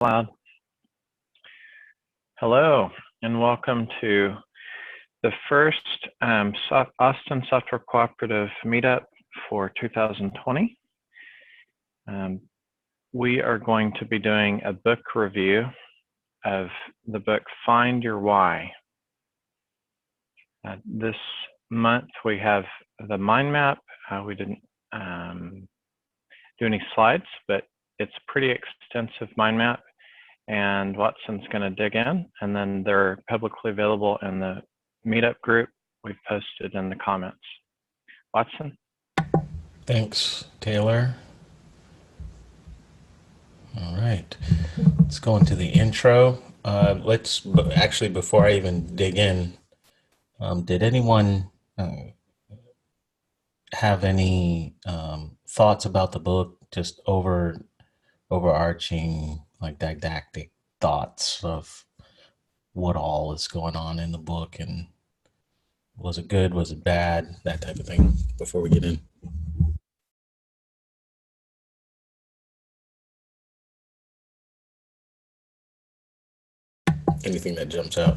Loud. Hello, and welcome to the first Austin Software Cooperative meetup for 2020. We are going to be doing a book review of the book Find Your Why. This month we have the mind map. We didn't do any slides, but it's a pretty extensive mind map. And Watson's going to dig in, and then they're publicly available in the meetup group we've posted in the comments. Watson? Thanks, Taylor. All right, let's go into the intro. Actually, before I even dig in, did anyone have any thoughts about the book, just overarching, like didactic thoughts of what all is going on in the book, and was it good, was it bad, that type of thing, before we get in? Anything that jumps out?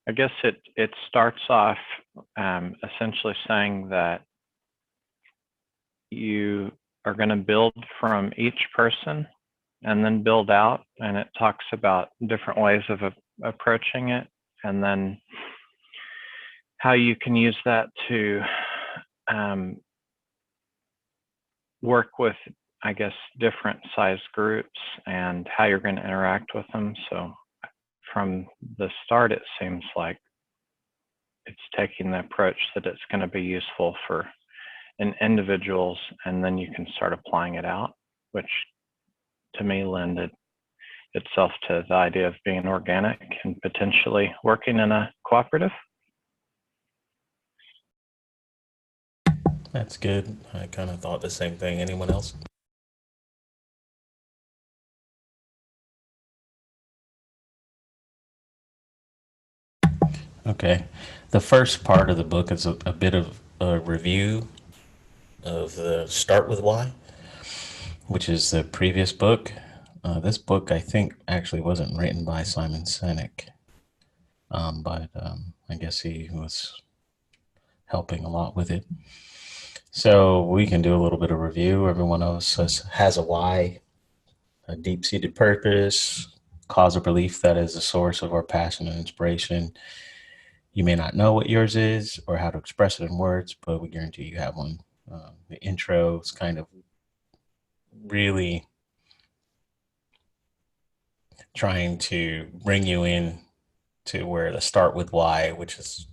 I guess it starts off essentially saying that you are going to build from each person and then build out, and it talks about different ways of approaching it, and then how you can use that to work with, I guess, different size groups and how you're going to interact with them. So from the start, it seems like it's taking the approach that it's going to be useful for individuals, and then you can start applying it out, which to me lended itself to the idea of being organic and potentially working in a cooperative. That's good. I kind of thought the same thing. Anyone else? Okay. The first part of the book is a bit of a review of the Start With Why, which is the previous book. This book, I think, actually wasn't written by Simon Sinek, but I guess he was helping a lot with it. So we can do a little bit of review. Every one of us has a why, a deep-seated purpose, cause or belief that is the source of our passion and inspiration. You may not know what yours is or how to express it in words, but we guarantee you have one. The intro is kind of really trying to bring you in to where the Start With Why, which is,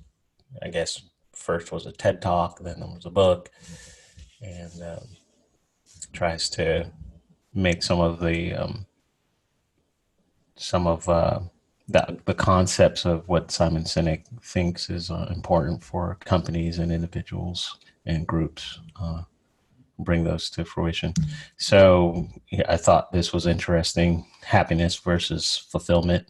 I guess, first was a TED Talk, then there was a book, and tries to make some of the concepts of what Simon Sinek thinks is important for companies and individuals and groups, bring those to fruition. So yeah, I thought this was interesting. Happiness versus fulfillment.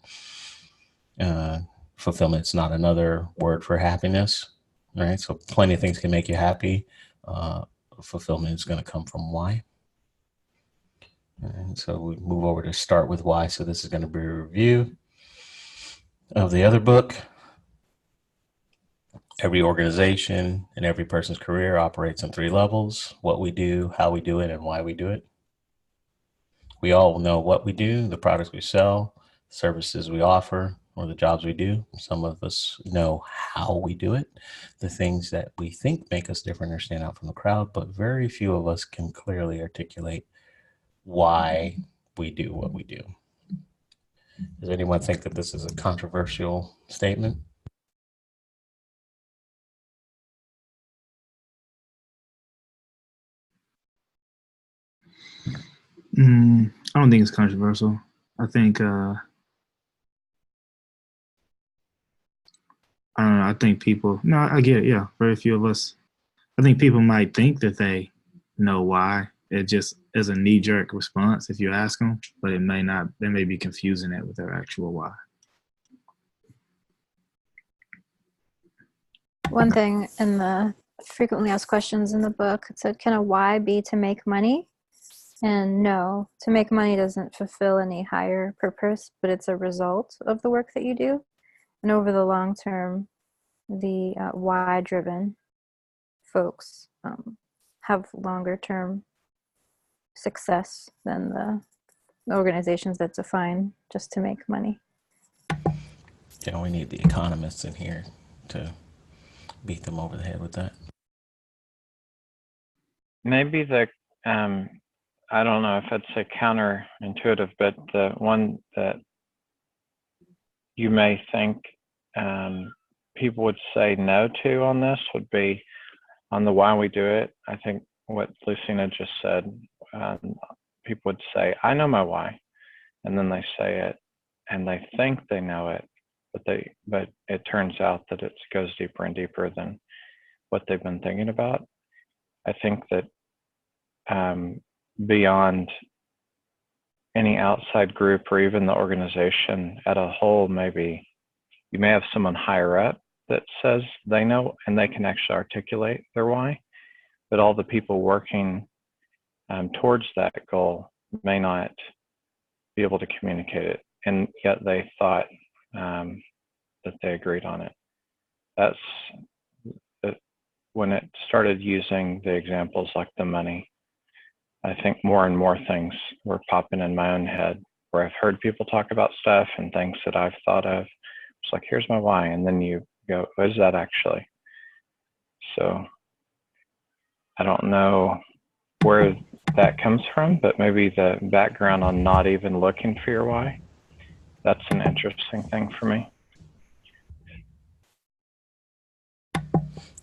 Fulfillment's not another word for happiness, right? So plenty of things can make you happy. Fulfillment is going to come from why. And so we move over to Start With Why. So this is going to be a review of the other book. Every organization and every person's career operates on 3 levels: what we do, how we do it, and why we do it. We all know what we do, the products we sell, services we offer, or the jobs we do. Some of us know how we do it, the things that we think make us different or stand out from the crowd, but very few of us can clearly articulate why we do what we do. Does anyone think that this is a controversial statement? I don't think it's controversial. I think I don't know. I think people. No, I get it. Yeah, very few of us. I think people might think that they know why. It just is a knee-jerk response if you ask them, but it may not. They may be confusing it with their actual why. One thing in the frequently asked questions in the book, it said, can a why be to make money? And no, to make money doesn't fulfill any higher purpose, but it's a result of the work that you do. And over the long term, the why-driven folks have longer term success than the organizations that define just to make money. Yeah, we need the economists in here to beat them over the head with that. Maybe I don't know if it's a counterintuitive, but the one that you may think people would say no to on this would be on the why we do it. I think what Lucina just said, people would say, I know my why, and then they say it and they think they know it, but it turns out that it goes deeper and deeper than what they've been thinking about. I think that beyond any outside group or even the organization at a whole, maybe you may have someone higher up that says they know and they can actually articulate their why, but all the people working towards that goal may not be able to communicate it, and yet they thought that they agreed on it. That's when it started using the examples like the money. I think more and more things were popping in my own head where I've heard people talk about stuff and things that I've thought of. It's like, here's my why. And then you go, what is that actually? So I don't know where that comes from, but maybe the background on not even looking for your why. That's an interesting thing for me.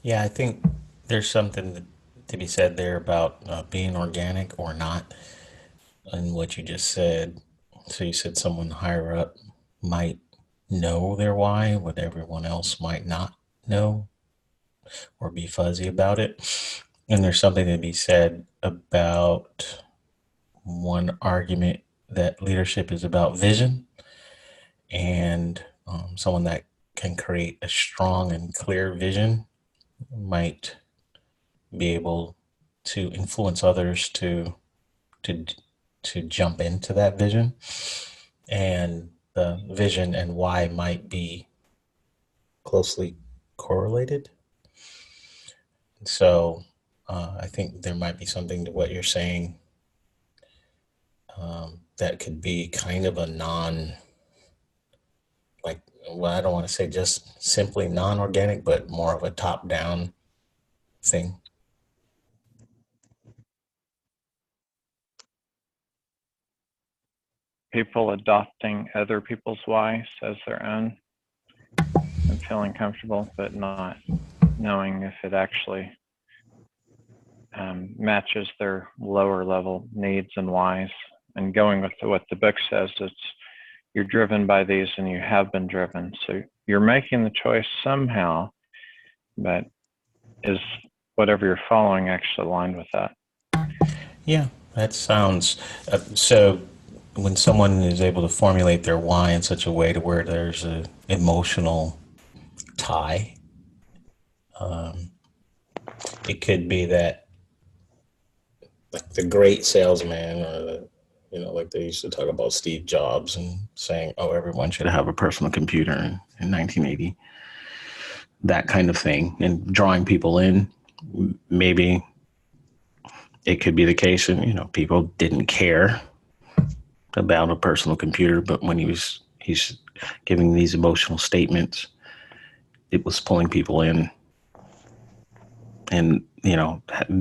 Yeah, I think there's something to be said there about being organic or not, and what you just said. So you said someone higher up might know their why, what everyone else might not know or be fuzzy about it. And there's something to be said about one argument that leadership is about vision, and someone that can create a strong and clear vision might be able to influence others to jump into that vision, and the vision and why might be closely correlated. So I think there might be something to what you're saying that could be kind of a I don't want to say just simply non-organic, but more of a top-down thing. People adopting other people's whys as their own and feeling comfortable, but not knowing if it actually matches their lower level needs and whys, and going with what the book says. It's you're driven by these and you have been driven. So you're making the choice somehow, but is whatever you're following actually aligned with that? Yeah, that sounds so. When someone is able to formulate their why in such a way to where there's an emotional tie, it could be that, like the great salesman, or like they used to talk about Steve Jobs and saying, "Oh, everyone should have a personal computer in 1980." That kind of thing, and drawing people in. Maybe it could be the case, and people didn't care about a personal computer, but when he's giving these emotional statements, it was pulling people in. And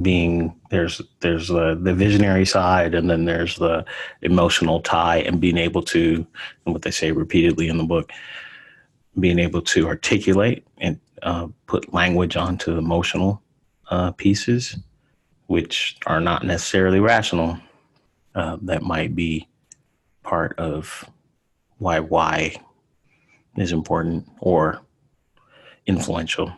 being there's the visionary side, and then there's the emotional tie, and being able to, and what they say repeatedly in the book, being able to articulate and put language onto the emotional pieces, which are not necessarily rational. That might be part of why is important or influential.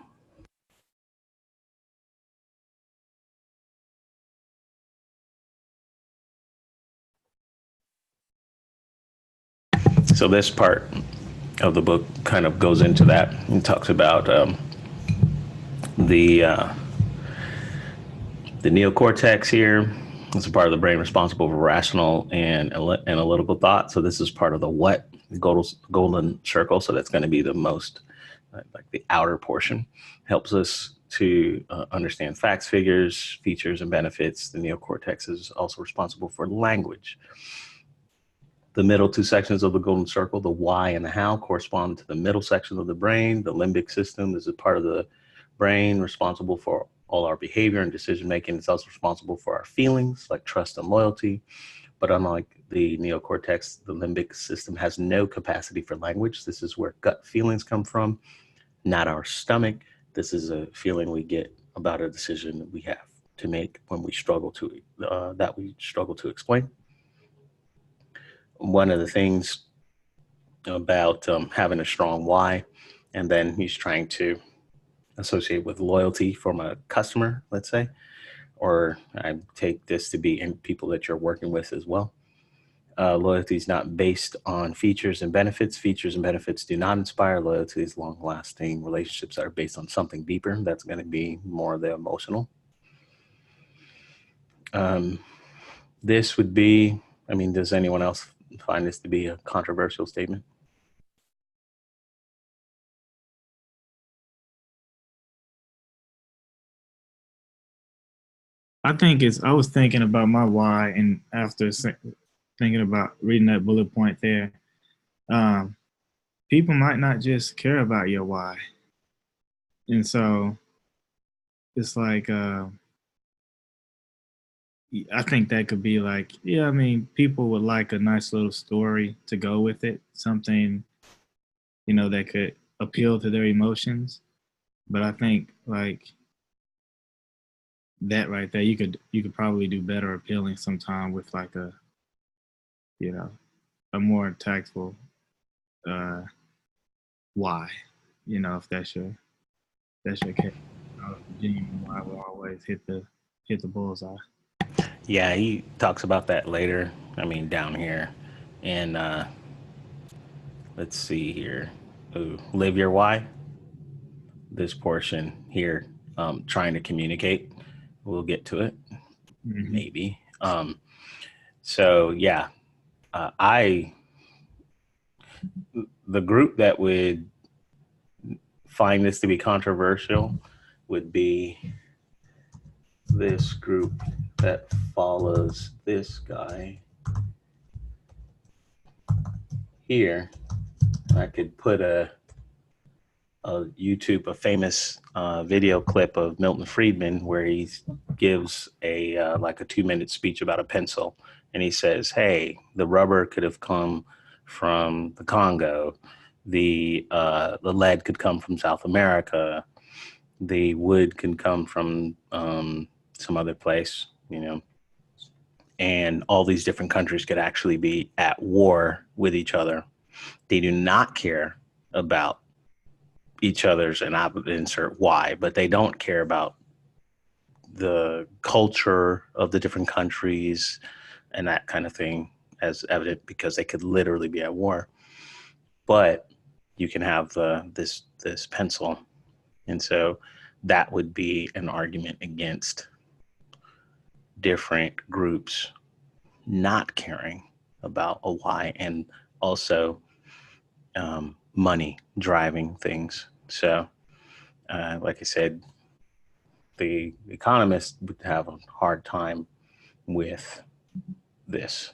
So this part of the book kind of goes into that and talks about The neocortex here is a part of the brain responsible for rational and analytical thought. So this is part of the what, the golden circle. So that's going to be the most, like the outer portion. Helps us to understand facts, figures, features, and benefits. The neocortex is also responsible for language. The middle two sections of the golden circle, the why and the how, correspond to the middle section of the brain. The limbic system is a part of the brain responsible for all our behavior and decision making. It's also responsible for our feelings like trust and loyalty. But unlike the neocortex, the limbic system has no capacity for language. This is where gut feelings come from, not our stomach. This is a feeling we get about a decision that we have to make when we struggle to explain. One of the things about having a strong why, and then he's trying to associate with loyalty from a customer, let's say, or I take this to be in people that you're working with as well. Loyalty is not based on features and benefits. Features and benefits do not inspire. Loyalty is long-lasting relationships that are based on something deeper. That's going to be more of the emotional. This would be, I mean, does anyone else find this to be a controversial statement? I was thinking about my why, and after thinking about reading that bullet point there, people might not just care about your why. And so it's like, I think that could be like, yeah, I mean, people would like a nice little story to go with it, something, that could appeal to their emotions. But I think like that right there, you could probably do better appealing sometime with like a more tactful why, if that's your case. Genuine why will always hit the bullseye. Yeah, he talks about that later. I mean, down here. And let's see here. Ooh, live your why. This portion here, trying to communicate. We'll get to it, maybe. So yeah, the group that would find this to be controversial would be this group that follows this guy here. I could put a famous video clip of Milton Friedman where he gives like a 2-minute speech about a pencil, and he says, "Hey, the rubber could have come from the Congo, the lead could come from South America, the wood can come from some other place, and all these different countries could actually be at war with each other. They do not care about each other's, and I would insert why, but they don't care about the culture of the different countries and that kind of thing, as evident because they could literally be at war. But you can have this pencil, and so that would be an argument against different groups not caring about a why, and also money driving things. So like I said, the economists would have a hard time with this.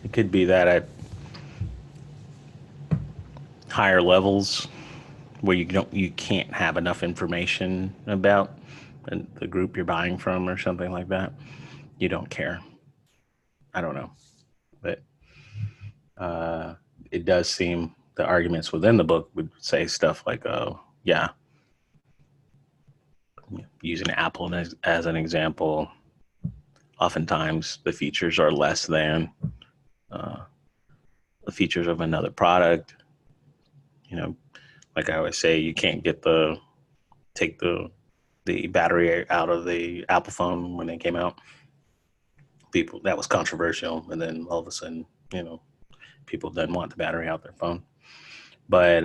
It could be that at higher levels where you can't have enough information about the group you're buying from or something like that, you don't care. I don't know, but it does seem the arguments within the book would say stuff like, oh yeah, using Apple as an example, oftentimes the features are less than the features of another product. Like I always say, you can't take the battery out of the Apple phone when they came out, people, that was controversial. And then all of a sudden, you know, people didn't want the battery out their phone. But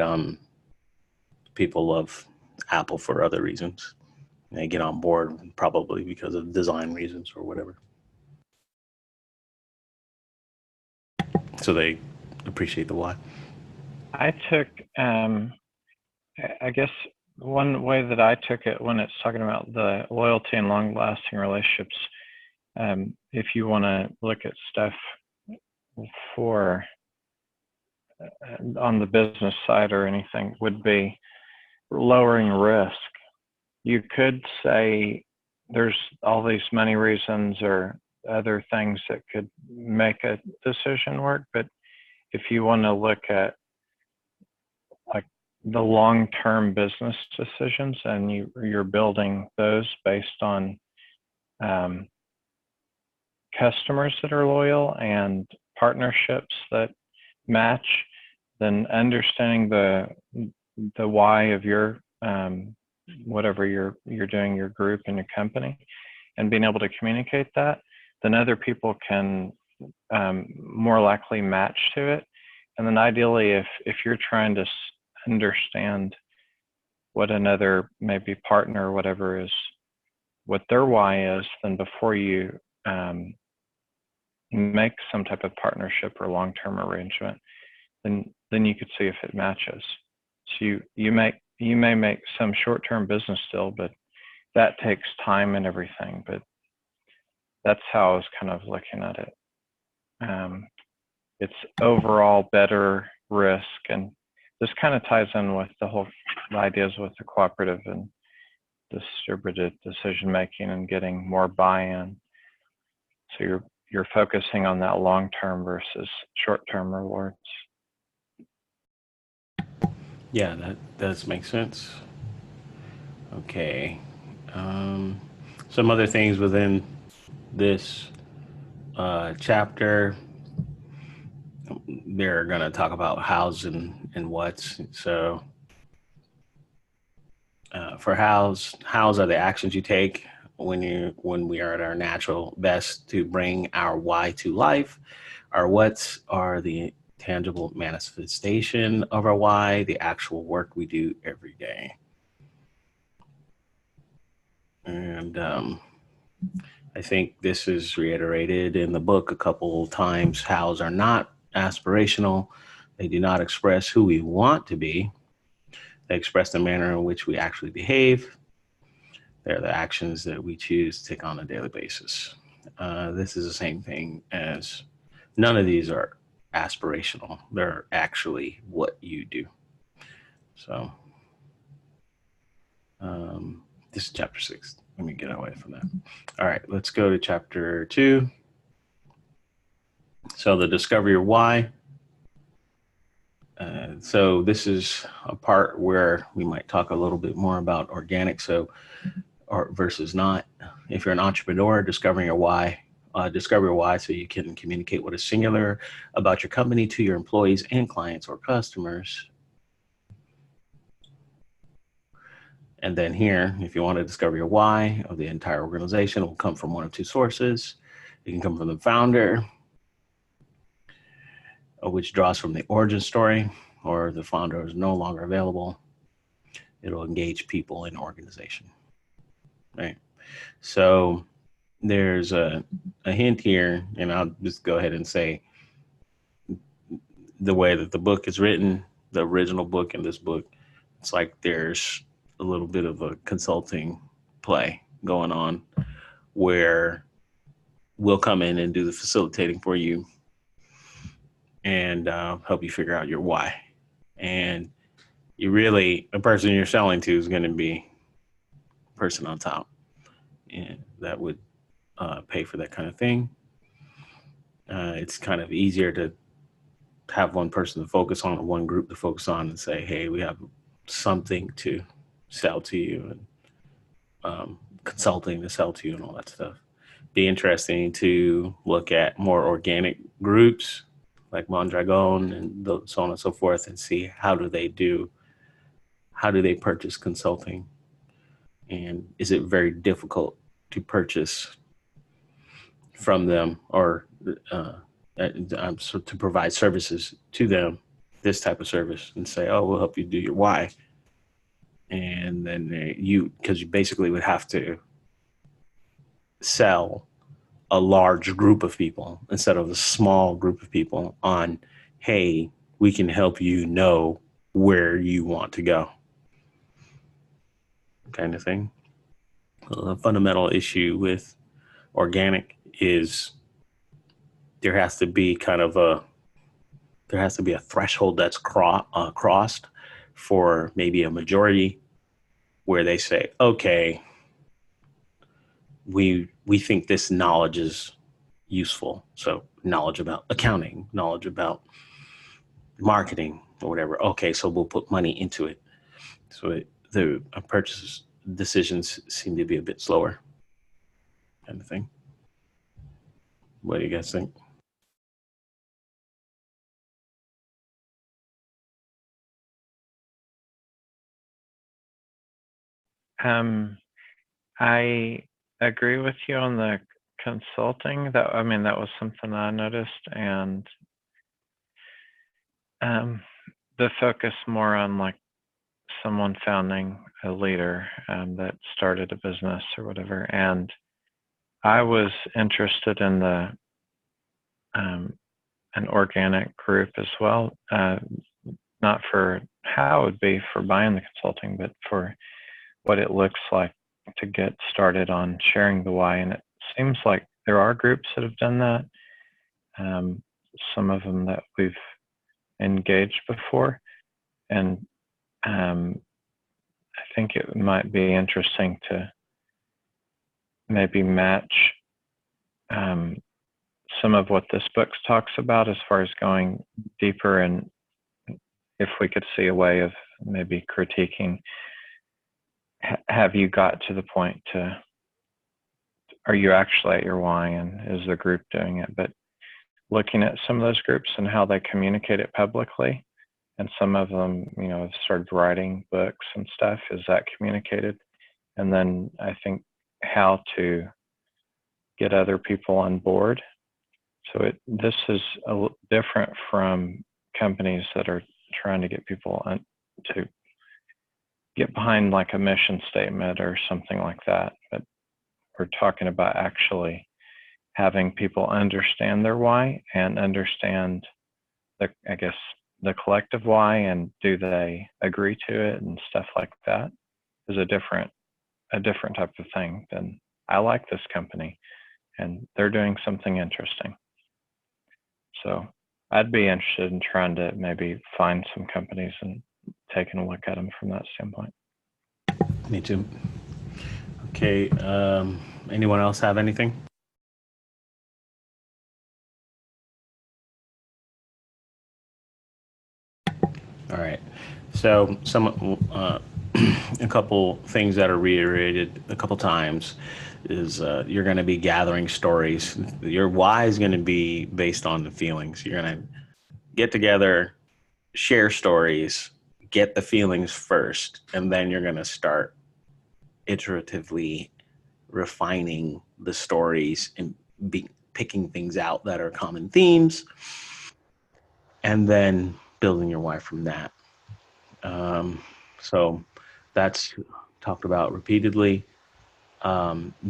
people love Apple for other reasons. They get on board probably because of design reasons or whatever. So they appreciate the why. I took, I guess one way that I took it when it's talking about the loyalty and long-lasting relationships, if you want to look at stuff for on the business side or anything, would be lowering risk. You could say there's all these many reasons or other things that could make a decision work, but if you want to look at like the long-term business decisions and you're building those based on customers that are loyal and partnerships that match, then understanding the why of your whatever you're doing, your group and your company, and being able to communicate that, then other people can more likely match to it. And then ideally, if you're trying to understand what another maybe partner or whatever is, what their why is, then before you make some type of partnership or long-term arrangement, then you could see if it matches. So you may make some short-term business deal, but that takes time and everything. But that's how I was kind of looking at it. It's overall better risk, and this kind of ties in with the ideas with the cooperative and distributed decision making and getting more buy-in. So you're focusing on that long-term versus short-term rewards. Yeah, that does make sense. Okay. Some other things within this chapter, they're going to talk about hows and whats. So for hows are the actions you take when we are at our natural best to bring our why to life. Our whats are the tangible manifestation of our why, the actual work we do every day. And I think this is reiterated in the book a couple times. Hows are not aspirational. They do not express who we want to be. They express the manner in which we actually behave. They're the actions that we choose to take on a daily basis. This is the same thing as none of these are aspirational. They're actually what you do. So this is chapter 6. Let me get away from that. All right, let's go to chapter 2. So the discovery of why. So this is a part where we might talk a little bit more about organic, or versus not. If you're an entrepreneur, discovering your why, discover your why so you can communicate what is singular about your company to your employees and clients or customers. And then here, if you want to discover your why of the entire organization, it will come from one of two sources. It can come from the founder, which draws from the origin story, or the founder is no longer available. It'll engage people in organization, right? So there's a hint here, and I'll just go ahead and say the way that the book is written, the original book and this book, it's like there's a little bit of a consulting play going on where we'll come in and do the facilitating for you and help you figure out your why. And the person you're selling to is going to be the person on top, and that would pay for that kind of thing. It's kind of easier to have one person to focus on, or one group to focus on, and say, hey, we have something to sell to you, and consulting to sell to you, and all that stuff. Be interesting to look at more organic groups like Mondragon and so on and so forth, and see how do they purchase consulting, and is it very difficult to purchase from them, or so to provide services to them, this type of service, and say, oh, we'll help you do your why. And then because you basically would have to sell a large group of people instead of a small group of people on, hey, we can help you know where you want to go, kind of thing. The fundamental issue with organic is there has to be a threshold that's crossed for maybe a majority, where they say, okay, we think this knowledge is useful. So knowledge about accounting, knowledge about marketing or whatever. Okay, so we'll put money into it. So the purchase decisions seem to be a bit slower, kind of thing. What do you guys think? I agree with you on the consulting. That was something I noticed, and the focus more on like someone founding a leader that started a business or whatever. And I was interested in the an organic group as well, not for how it would be for buying the consulting, but for what it looks like to get started on sharing the why. And it seems like there are groups that have done that. Some of them that we've engaged before. And I think it might be interesting to maybe match some of what this book talks about as far as going deeper, and if we could see a way of maybe critiquing, have you got to the point to, are you actually at your why, and is the group doing it? But looking at some of those groups and how they communicate it publicly, and some of them, have started writing books and stuff, is that communicated? And then I think how to get other people on board. So this is different from companies that are trying to get people to get behind like a mission statement or something like that. But we're talking about actually having people understand their why and understand the collective why, and do they agree to it and stuff like that, is a different type of thing than, I like this company and they're doing something interesting. So I'd be interested in trying to maybe find some companies and taking a look at them from that standpoint. Me too. Okay. Anyone else have anything? All right. So a couple things that are reiterated a couple times is you're going to be gathering stories. Your why is going to be based on the feelings. You're going to get together, share stories, get the feelings first, and then you're going to start iteratively refining the stories and picking things out that are common themes, and then building your why from that. So that's talked about repeatedly.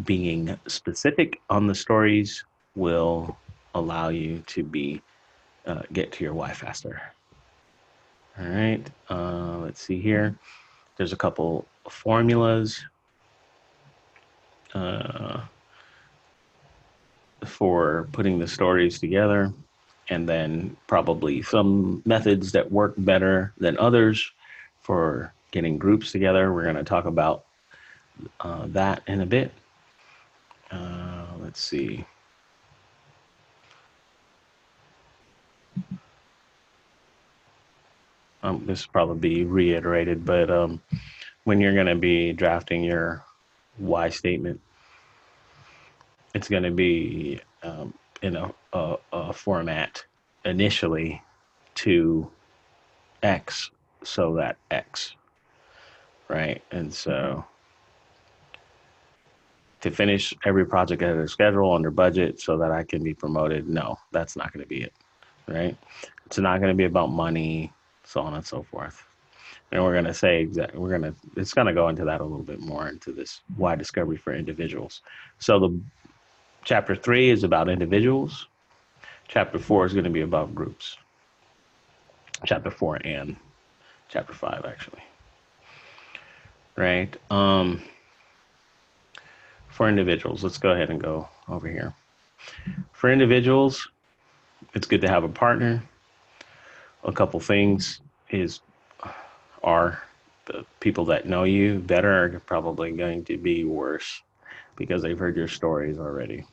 Being specific on the stories will allow you to get to your why faster. All right, let's see here. There's a couple formulas for putting the stories together, and then probably some methods that work better than others for getting groups together. We're going to talk about that in a bit. Let's see. This will probably be reiterated, but when you're going to be drafting your why statement, it's going to be in a format initially to X, so that X, right? And so to finish every project ahead of schedule under budget so that I can be promoted. No, that's not going to be it, right? It's not going to be about money, so on and so forth. And we're going to say it's going to go into that a little bit more into this why discovery for individuals. So the chapter 3 is about individuals. Chapter 4 is going to be about groups. Chapter 4 and chapter 5, actually. Right. For individuals, let's go ahead and go over here. For individuals, it's good to have a partner. A couple things are the people that know you better are probably going to be worse because they've heard your stories already.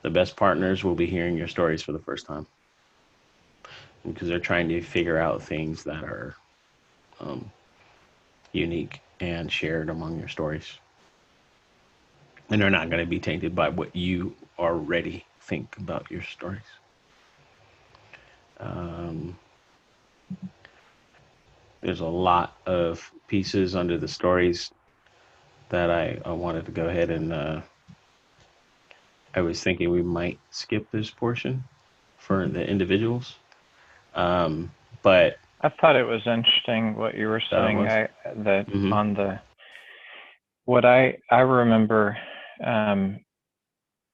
The best partners will be hearing your stories for the first time because they're trying to figure out things that are unique and shared among your stories. And they're not going to be tainted by what you already think about your stories. There's a lot of pieces under the stories that I wanted to go ahead and I was thinking we might skip this portion for the individuals. But I thought it was interesting what you were saying. On the what I remember,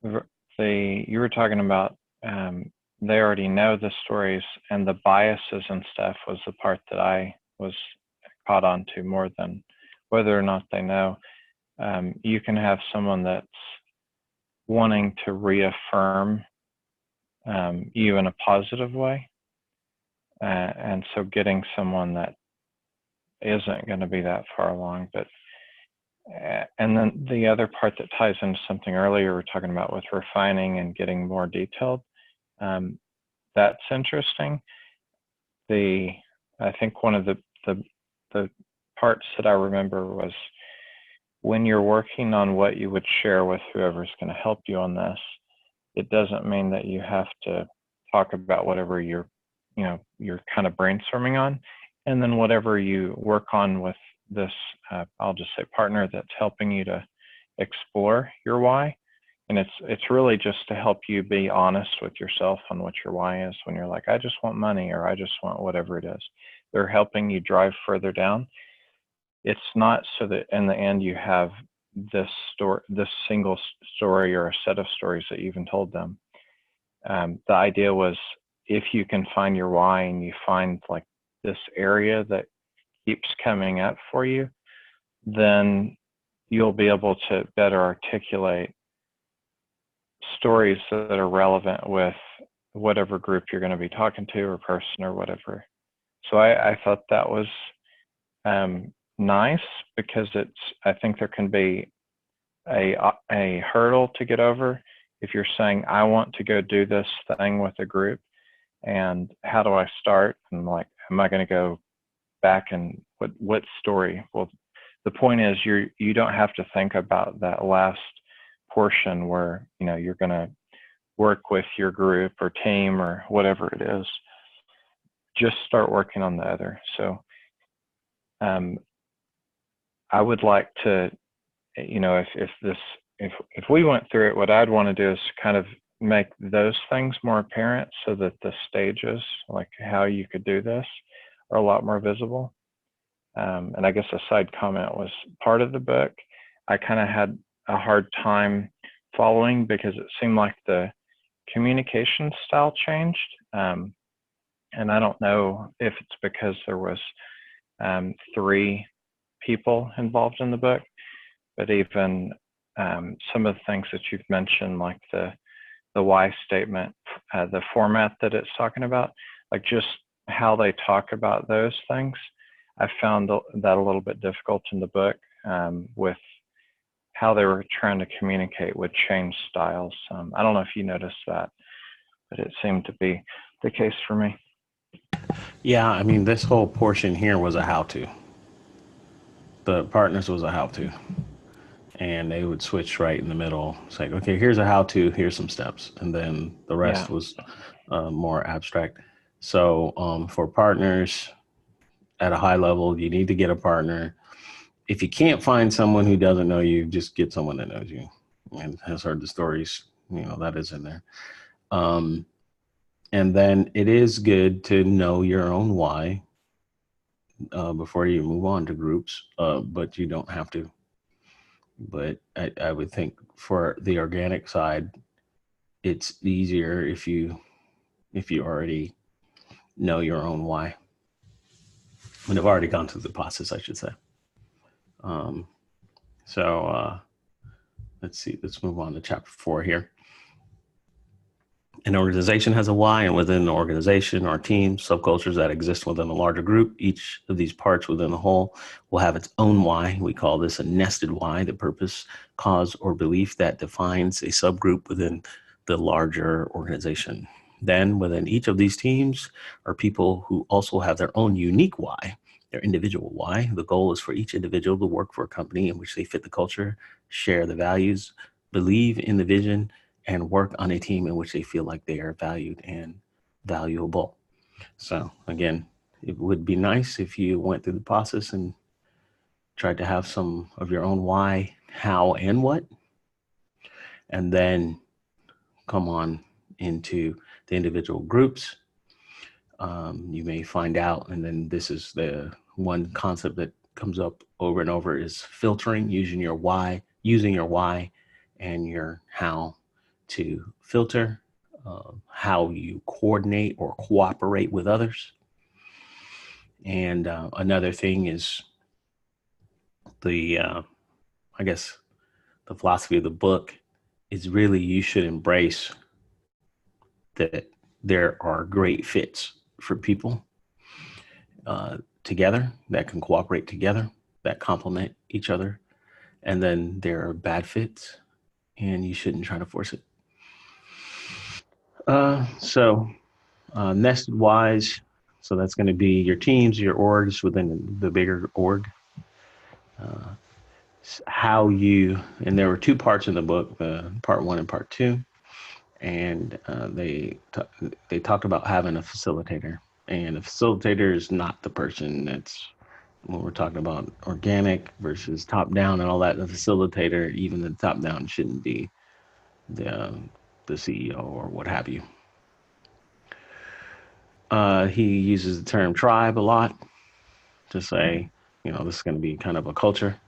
you were talking about they already know the stories, and the biases and stuff was the part that I was caught on to more than whether or not they know. You can have someone that's wanting to reaffirm you in a positive way. And so getting someone that isn't going to be that far along. But and then the other part that ties into something earlier we're talking about with refining and getting more detailed, that's interesting. I think one of the parts that I remember was when you're working on what you would share with whoever's going to help you on this, it doesn't mean that you have to talk about whatever you're kind of brainstorming on. And then whatever you work on with this, I'll just say partner that's helping you to explore your why. And it's really just to help you be honest with yourself on what your why is when you're like, I just want money, or I just want whatever it is. They're helping you drive further down. It's not so that in the end you have this single story or a set of stories that you even told them. The idea was if you can find your why and you find like this area that keeps coming up for you, then you'll be able to better articulate stories that are relevant with whatever group you're going to be talking to or person or whatever. So I thought that was nice because I think there can be a hurdle to get over if you're saying, I want to go do this thing with a group, and how do I start? And like, am I going to go back and what story? Well, the point is you don't have to think about that last portion where you're going to work with your group or team or whatever it is. Just start working on the other. So I would like to, if we went through it, what I'd want to do is kind of make those things more apparent so that the stages, like how you could do this, are a lot more visible. And I guess a side comment was part of the book I kind of had a hard time following because it seemed like the communication style changed. And I don't know if it's because there was 3 people involved in the book, but even some of the things that you've mentioned, like the why statement, the format that it's talking about, like just how they talk about those things, I found that a little bit difficult in the book with how they were trying to communicate would change styles. I don't know if you noticed that, but it seemed to be the case for me. Yeah, I mean, this whole portion here was a how-to. The partners was a how-to. And they would switch right in the middle. It's like, okay, here's a how-to, here's some steps. And then the rest was more abstract. So for partners at a high level, you need to get a partner. if you can't find someone who doesn't know you, just get someone that knows you and has heard the stories, that is in there. And then it is good to know your own why before you move on to groups, but you don't have to. But I would think for the organic side, it's easier if you already know your own why and have already gone through the process, I should say. So let's see, let's move on to chapter 4 here. An organization has a why, and within the organization or team, subcultures that exist within a larger group, each of these parts within the whole will have its own why. We call this a nested why, the purpose, cause, or belief that defines a subgroup within the larger organization. Then within each of these teams are people who also have their own unique why, their individual why. The goal is for each individual to work for a company in which they fit the culture, share the values, believe in the vision, and work on a team in which they feel like they are valued and valuable. So again, it would be nice if you went through the process and tried to have some of your own why, how, and what, and then come on into the individual groups. You may find out, and then this is the one concept that comes up over and over, is filtering, using your why and your how to filter, how you coordinate or cooperate with others. And another thing is I guess the philosophy of the book is really you should embrace that there are great fits for people together that can cooperate together, that complement each other. And then there are bad fits, and you shouldn't try to force it. Nested whys, so that's going to be your teams, your orgs within the bigger org. And there were 2 parts in the book, part 1 and part 2, and they talked about having a facilitator. And a facilitator is not the person that's, when we're talking about organic versus top down and all that, the facilitator, even the top down, shouldn't be the CEO or what have you. He uses the term tribe a lot to say, this is going to be kind of a culture.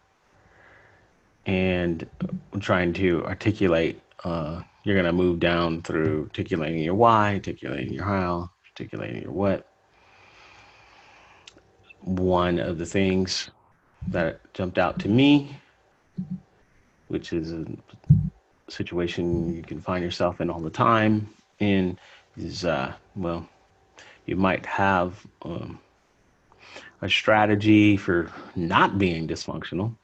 And I'm trying to articulate, you're going to move down through articulating your why, articulating your how, articulating your what. One of the things that jumped out to me, which is a situation you can find yourself in all the time, is, you might have a strategy for not being dysfunctional,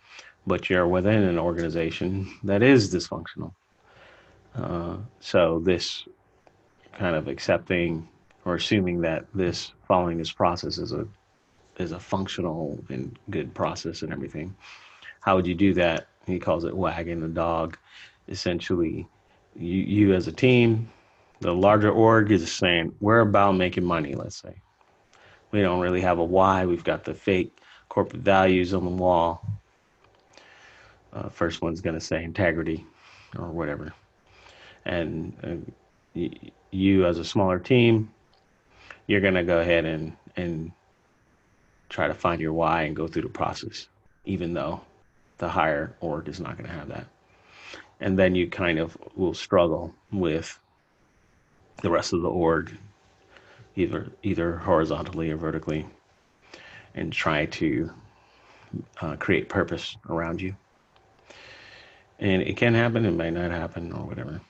but you're within an organization that is dysfunctional. So this kind of accepting or assuming that following this process is a functional and good process and everything. How would you do that? He calls it wagging the dog. Essentially, you as a team, the larger org is saying, we're about making money, let's say. We don't really have a why. We've got the fake corporate values on the wall. First one's going to say integrity or whatever. And you as a smaller team, you're going to go ahead and try to find your why and go through the process, even though the higher org is not going to have that. And then you kind of will struggle with the rest of the org, either horizontally or vertically, and try to create purpose around you. And it can happen, it may not happen, or whatever.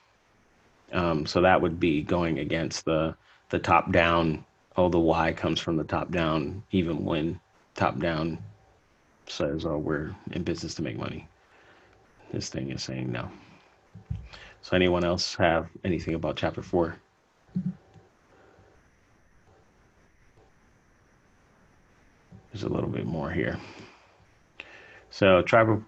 So that would be going against the top down. Oh, the why comes from the top down, even when top down says, oh, we're in business to make money. This thing is saying no. So anyone else have anything about chapter 4? There's a little bit more here. So tribe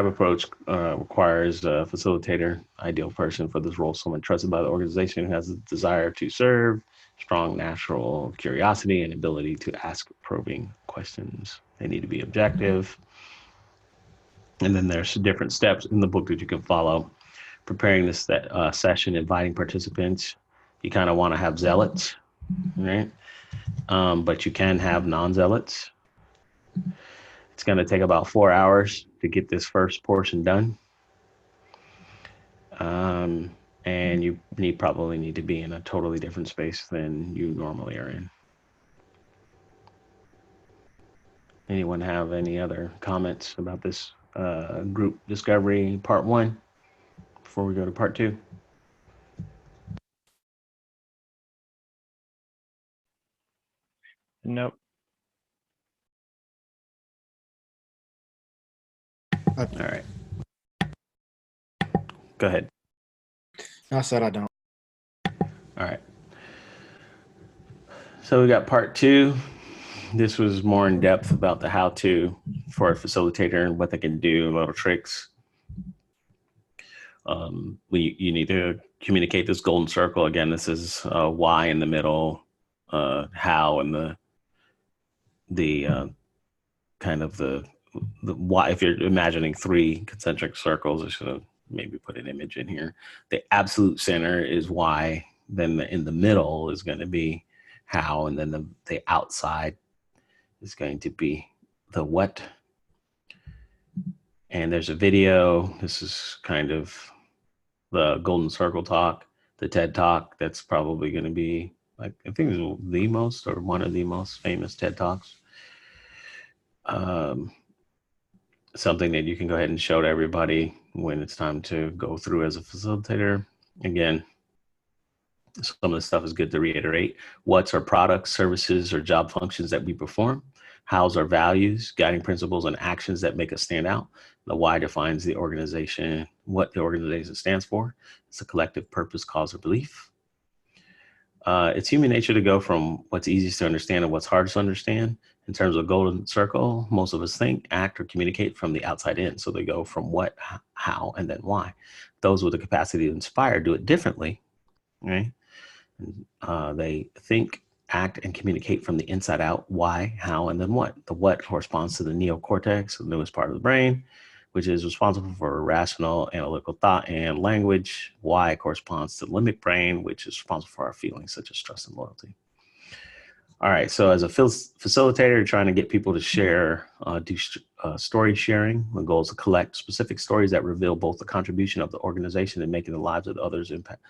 approach requires a facilitator, ideal person for this role, someone trusted by the organization who has a desire to serve, strong natural curiosity, and ability to ask probing questions. They need to be objective. And then there's different steps in the book that you can follow. Preparing this session, inviting participants. You kind of want to have zealots, right? But you can have non-zealots. It's going to take about 4 hours to get this first portion done. And you probably need to be in a totally different space than you normally are in. Anyone have any other comments about this group discovery part 1 before we go to part 2? Nope. All right. Go ahead. I said I don't. All right. So we got part 2. This was more in depth about the how-to for a facilitator and what they can do, little tricks. You need to communicate this golden circle. Again, this is why in the middle, how and the kind of the why. If you're imagining 3 concentric circles, I should have maybe put an image in here. The absolute center is why. Then in the middle is going to be how, and then the outside is going to be the what. And there's a video. This is kind of the golden circle talk, the TED talk. That's probably going to be, like, I think it's the most or one of the most famous TED talks. Something that you can go ahead and show to everybody when it's time to go through as a facilitator. Again, some of the stuff is good to reiterate. What's our products, services, or job functions that we perform? How's our values, guiding principles, and actions that make us stand out? The why defines the organization, what the organization stands for. It's a collective purpose, cause, or belief. It's human nature to go from what's easiest to understand and what's hardest to understand. In terms of golden circle, most of us think, act, or communicate from the outside in. So they go from what, how, and then why. Those with the capacity to inspire do it differently, right? They think, act, and communicate from the inside out. Why, how, and then what. The what corresponds to the neocortex, the newest part of the brain, which is responsible for rational, analytical thought and language. Why corresponds to the limbic brain, which is responsible for our feelings such as trust and loyalty. All right, so as a facilitator, trying to get people to share, do story sharing. The goal is to collect specific stories that reveal both the contribution of the organization in making the lives of the others impact,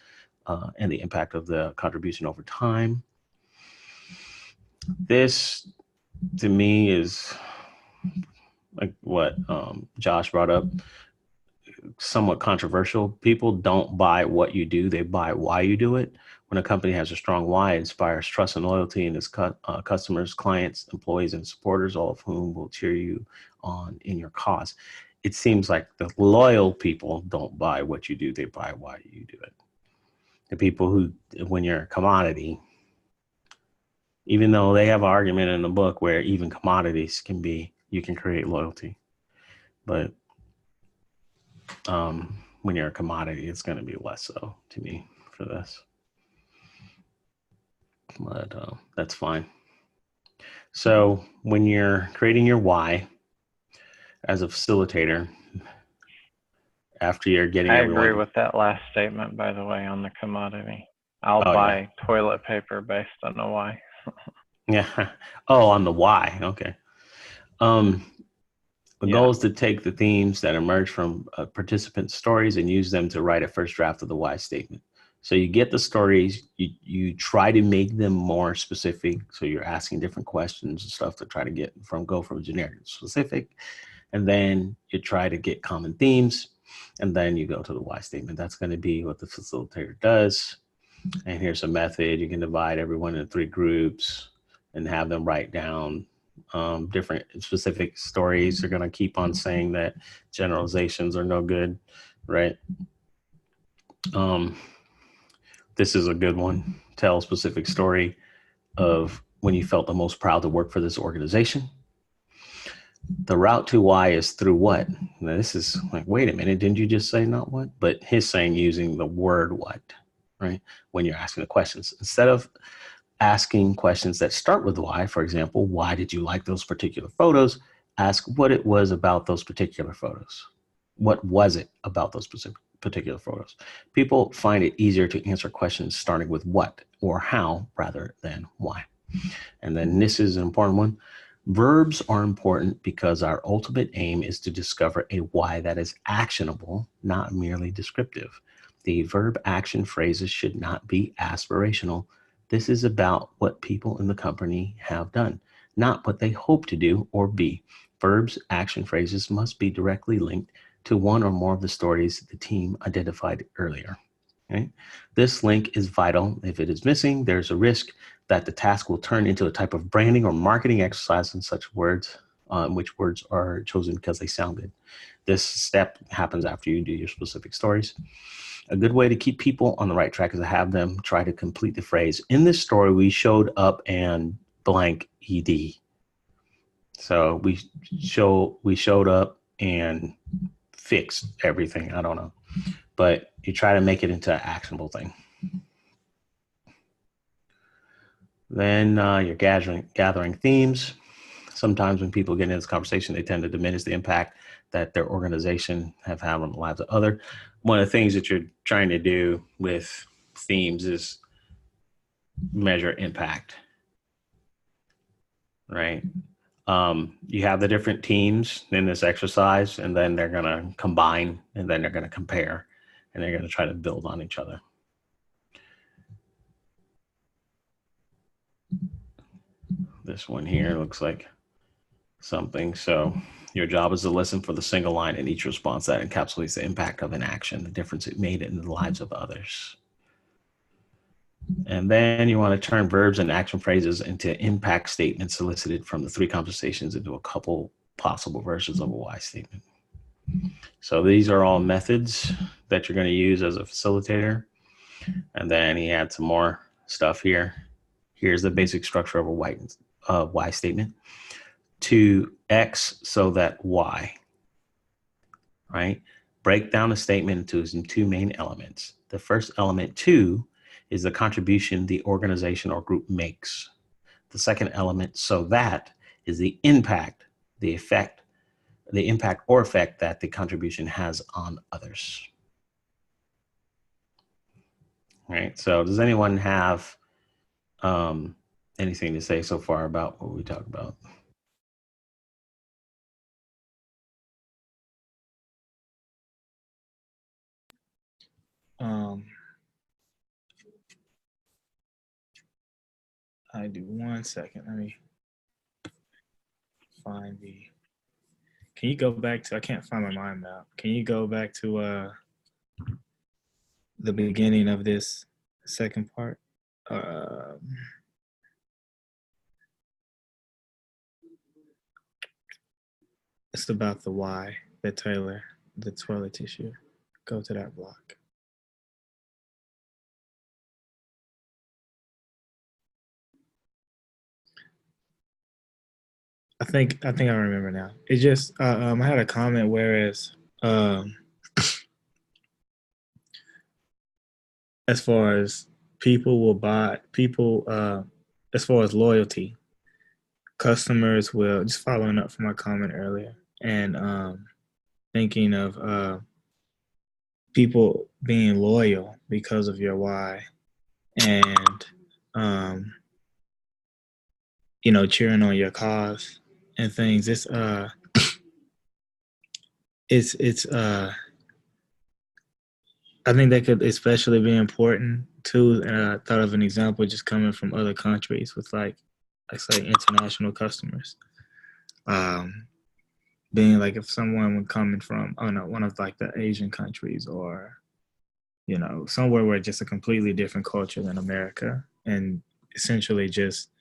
and the impact of the contribution over time. This, to me, is like what Josh brought up, somewhat controversial. People don't buy what you do, they buy why you do it. When a company has a strong why, it inspires trust and loyalty in its customers, clients, employees, and supporters, all of whom will cheer you on in your cause. It seems like the loyal people don't buy what you do, they buy why you do it. The people who, when you're a commodity, even though they have an argument in the book where even commodities can be, you can create loyalty. But when you're a commodity, it's going to be less so to me for this. But that's fine. So when you're creating your why as a facilitator, after you're getting I everyone... agree with that last statement, by the way, on the commodity. I'll buy toilet paper based on the why. Yeah. Oh, on the why. Okay. The goal is to take the themes that emerge from participant stories and use them to write a first draft of the why statement. So you get the stories, you try to make them more specific. So you're asking different questions and stuff to try to go from generic to specific. And then you try to get common themes, and then you go to the why statement. That's going to be what the facilitator does. And here's a method. You can divide everyone into 3 groups and have them write down different specific stories. They're going to keep on saying that generalizations are no good, right? This is a good one. Tell a specific story of when you felt the most proud to work for this organization. The route to why is through what? Now this is like, wait a minute, didn't you just say not what? But he's saying using the word what, right? When you're asking the questions, instead of asking questions that start with why, for example, why did you like those particular photos? ask what it was about those particular photos. What was it about those particular photos? People find it easier to answer questions starting with what or how rather than why. And then this is an important one. Verbs are important because our ultimate aim is to discover a why that is actionable, not merely descriptive. The verb action phrases should not be aspirational. This is about what people in the company have done, not what they hope to do or be. Verbs, action phrases must be directly linked to one or more of the stories the team identified earlier. Okay? This link is vital. If it is missing, there's a risk that the task will turn into a type of branding or marketing exercise in such words, which words are chosen because they sound good. This step happens after you do your specific stories. A good way to keep people on the right track is to have them try to complete the phrase. In this story, we showed up and blank ED. So we showed up and fixed everything. I don't know. But you try to make it into an actionable thing. Then you're gathering themes. Sometimes when people get into this conversation, they tend to diminish the impact that their organization have had on the lives of others. One of the things that you're trying to do with themes is measure impact, right? You have the different teams in this exercise, and then they're going to combine, and then they're going to compare, and they're going to try to build on each other. This one here looks like something. So your job is to listen for the single line in each response that encapsulates the impact of an action, the difference it made in the lives of others. And then you want to turn verbs and action phrases into impact statements elicited from the three conversations into a couple possible versions of a why statement. So these are all methods that you're going to use as a facilitator. And then he had some more stuff here. Here's the basic structure of a why statement. To X so that Y, right? Break down a statement into two main elements. The first element, to, is the contribution the organization or group makes. The second element, so that, is the impact, the impact or effect that the contribution has on others. All right, so does anyone have anything to say so far about what we talked about? I do 1 second. Let me find can you go back to, I can't find my mind map. Can you go back to the beginning of this second part? It's about the why, the Taylor, the toilet tissue. Go to that block. I think I remember now. It just I had a comment whereas as far as as far as loyalty, customers will, just following up from my comment earlier and thinking of people being loyal because of your why and cheering on your cause and things. It's I think that could especially be important too. And I thought of an example just coming from other countries with like say international customers. Being like if someone coming from one of like the Asian countries or somewhere where just a completely different culture than America, and essentially just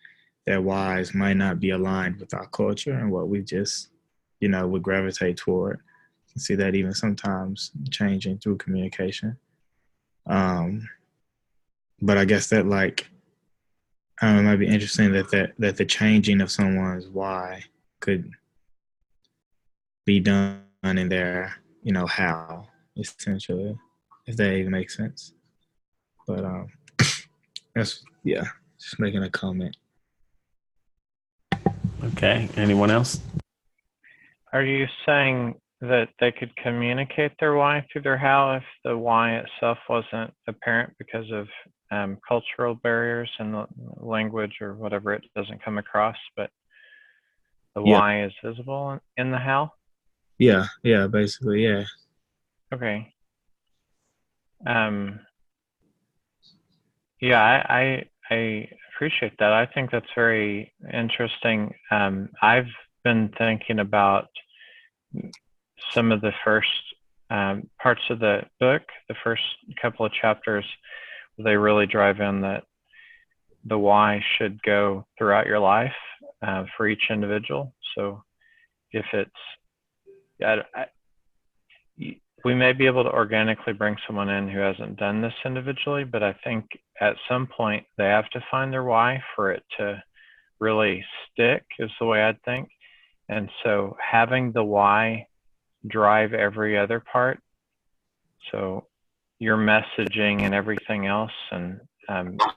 their whys might not be aligned with our culture and what we just would gravitate toward. You see that even sometimes changing through communication. But I guess that like it might be interesting that the changing of someone's why could be done in their how, essentially, if that even makes sense. But that's just making a comment. Okay, anyone else? Are you saying that they could communicate their why through their how if the why itself wasn't apparent because of cultural barriers and the language or whatever it doesn't come across, but the Yeah. why is visible in the how? Yeah. Yeah. Basically. Yeah. Okay. Yeah, I appreciate that. I think that's very interesting. I've been thinking about some of the first parts of the book, the first couple of chapters, they really drive in that the why should go throughout your life for each individual. So if it's, we may be able to organically bring someone in who hasn't done this individually, but I think at some point they have to find their why for it to really stick, is the way I'd think. And so having the why drive every other part, so your messaging and everything else, and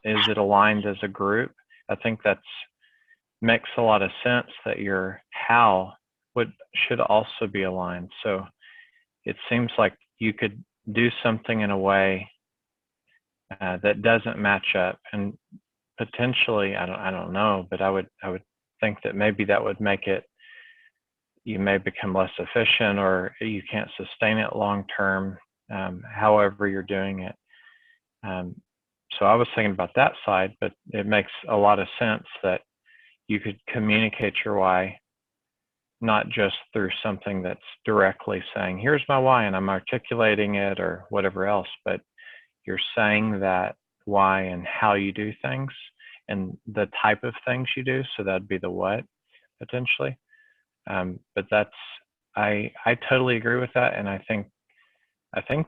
is it aligned as a group? I think that's makes a lot of sense that your how should also be aligned. So it seems like you could do something in a way that doesn't match up, and potentially, I don't know, but I would think that maybe that would make it, you may become less efficient or you can't sustain it long term, however you're doing it. So I was thinking about that side, but it makes a lot of sense that you could communicate your why, not just through something that's directly saying, here's my why, and I'm articulating it or whatever else, but you're saying that why and how you do things and the type of things you do. So that'd be the what, potentially. But that's, I totally agree with that. And I think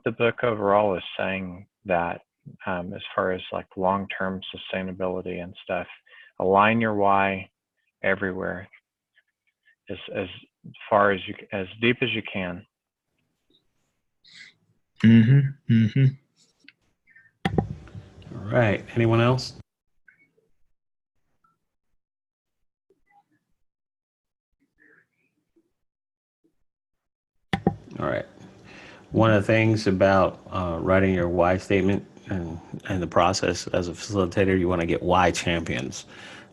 the book overall is saying that as far as like long-term sustainability and stuff, align your why everywhere as far as you, as deep as you can. Mm-hmm. Mm-hmm. All right. Anyone else? All right. One of the things about writing your why statement and the process as a facilitator, you want to get why champions.